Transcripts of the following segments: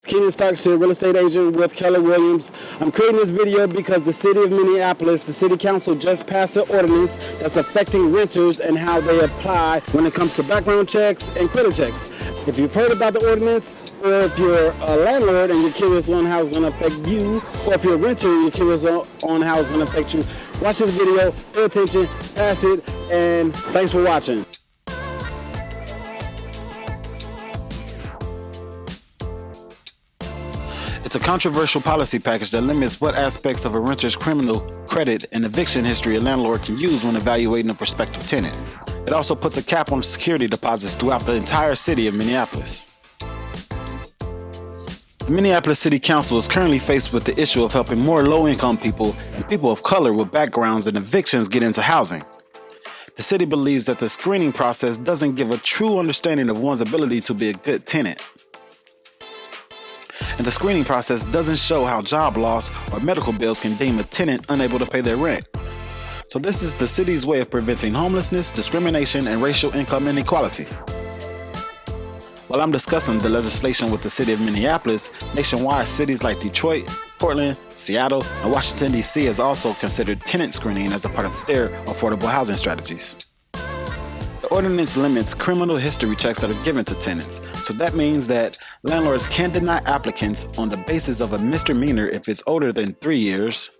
Keenan Starks here, real estate agent with Keller Williams. I'm creating this video because the City of Minneapolis, the City Council just passed an ordinance that's affecting renters and how they apply when it comes to background checks and credit checks. If you've heard about the ordinance, or if you're a landlord and you're curious on how it's going to affect you, or if you're a renter and you're curious on how it's going to affect you, watch this video, pay attention, pass it, and thanks for watching. It's a controversial policy package that limits what aspects of a renter's criminal, credit, and eviction history a landlord can use when evaluating a prospective tenant. It also puts a cap on security deposits throughout the entire city of Minneapolis. The Minneapolis City Council is currently faced with the issue of helping more low-income people and people of color with backgrounds in evictions get into housing. The city believes that the screening process doesn't give a true understanding of one's ability to be a good tenant. And the screening process doesn't show how job loss or medical bills can deem a tenant unable to pay their rent. So this is the city's way of preventing homelessness, discrimination, and racial income inequality. While I'm discussing the legislation with the city of Minneapolis, nationwide cities like Detroit, Portland, Seattle, and Washington, D.C. has also considered tenant screening as a part of their affordable housing strategies. The ordinance limits criminal history checks that are given to tenants, so that means that landlords can deny applicants on the basis of a misdemeanor if it's older than 3 years,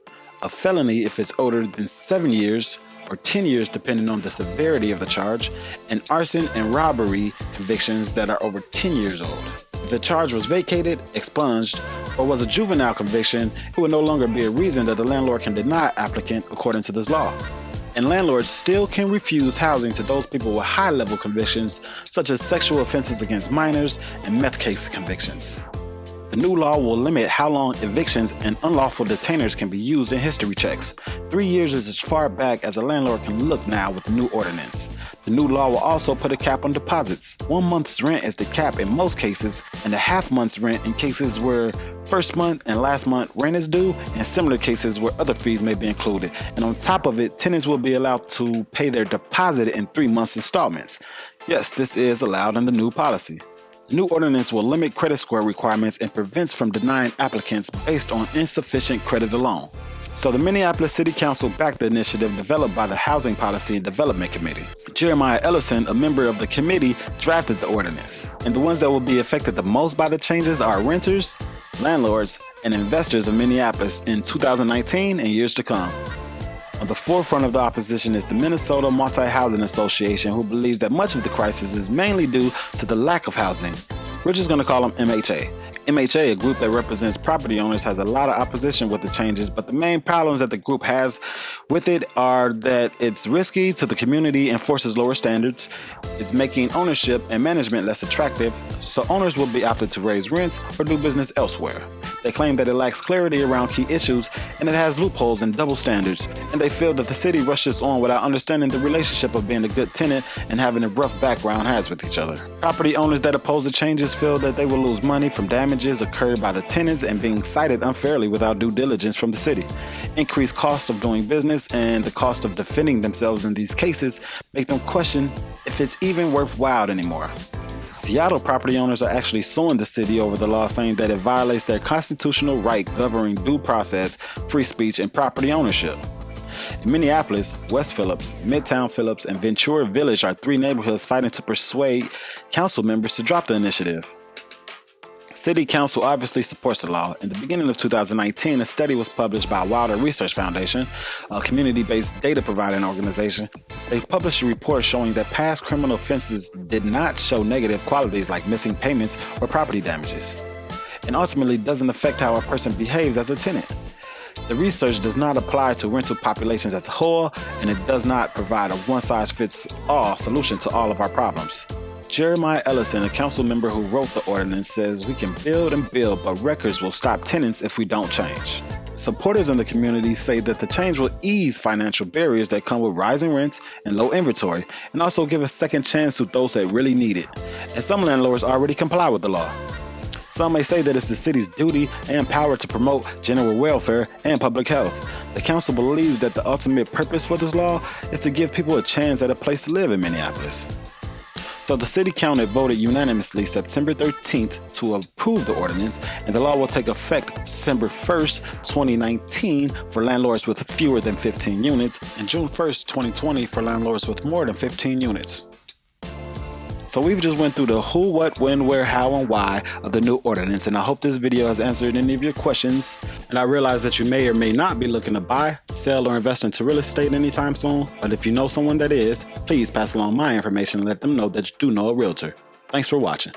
a felony if it's older than 7 years, or 10 years depending on the severity of the charge, and arson and robbery convictions that are over 10 years old. If the charge was vacated, expunged, or was a juvenile conviction, it would no longer be a reason that the landlord can deny applicant according to this law. And landlords still can refuse housing to those people with high-level convictions, such as sexual offenses against minors and meth case convictions. The new law will limit how long evictions and unlawful detainers can be used in history checks. 3 years is as far back as a landlord can look now with the new ordinance. The new law will also put a cap on deposits. 1 month's rent is the cap in most cases, and a half month's rent in cases where first month and last month rent is due, and similar cases where other fees may be included. And on top of it, tenants will be allowed to pay their deposit in 3 months installments. Yes, this is allowed in the new policy. The new ordinance will limit credit score requirements and prevents from denying applicants based on insufficient credit alone. So the Minneapolis City Council backed the initiative developed by the Housing Policy and Development Committee. Jeremiah Ellison, a member of the committee, drafted the ordinance. And the ones that will be affected the most by the changes are renters, landlords, and investors of Minneapolis in 2019 and years to come. On the forefront of the opposition is the Minnesota Multi-Housing Association, who believes that much of the crisis is mainly due to the lack of housing. We're just going to call them MHA. MHA, a group that represents property owners, has a lot of opposition with the changes, but the main problems that the group has with it are that it's risky to the community and forces lower standards. It's making ownership and management less attractive, so owners will be opted to raise rents or do business elsewhere. They claim that it lacks clarity around key issues and it has loopholes and double standards, and they feel that the city rushes on without understanding the relationship of being a good tenant and having a rough background has with each other. Property owners that oppose the changes feel that they will lose money from damages occurred by the tenants and being cited unfairly without due diligence from the city. Increased cost of doing business and the cost of defending themselves in these cases make them question if it's even worthwhile anymore. Seattle property owners are actually suing the city over the law, saying that it violates their constitutional right governing due process, free speech, and property ownership. In Minneapolis, West Phillips, Midtown Phillips, and Ventura Village are 3 neighborhoods fighting to persuade council members to drop the initiative. City Council obviously supports the law. In the beginning of 2019, a study was published by Wilder Research Foundation, a community-based data providing organization. They published a report showing that past criminal offenses did not show negative qualities like missing payments or property damages, and ultimately doesn't affect how a person behaves as a tenant. The research does not apply to rental populations as a whole, and it does not provide a one-size-fits-all solution to all of our problems. Jeremiah Ellison, a council member who wrote the ordinance, says we can build and build, but records will stop tenants if we don't change. Supporters in the community say that the change will ease financial barriers that come with rising rents and low inventory, and also give a second chance to those that really need it. And some landlords already comply with the law. Some may say that it's the city's duty and power to promote general welfare and public health. The council believes that the ultimate purpose for this law is to give people a chance at a place to live in Minneapolis. So the city council voted unanimously September 13th to approve the ordinance, and the law will take effect December 1st, 2019 for landlords with fewer than 15 units, and June 1st, 2020 for landlords with more than 15 units. So we've just went through the who, what, when, where, how, and why of the new ordinance, and I hope this video has answered any of your questions. And I realize that you may or may not be looking to buy, sell, or invest into real estate anytime soon, but if you know someone that is, please pass along my information and let them know that you do know a realtor. Thanks for watching.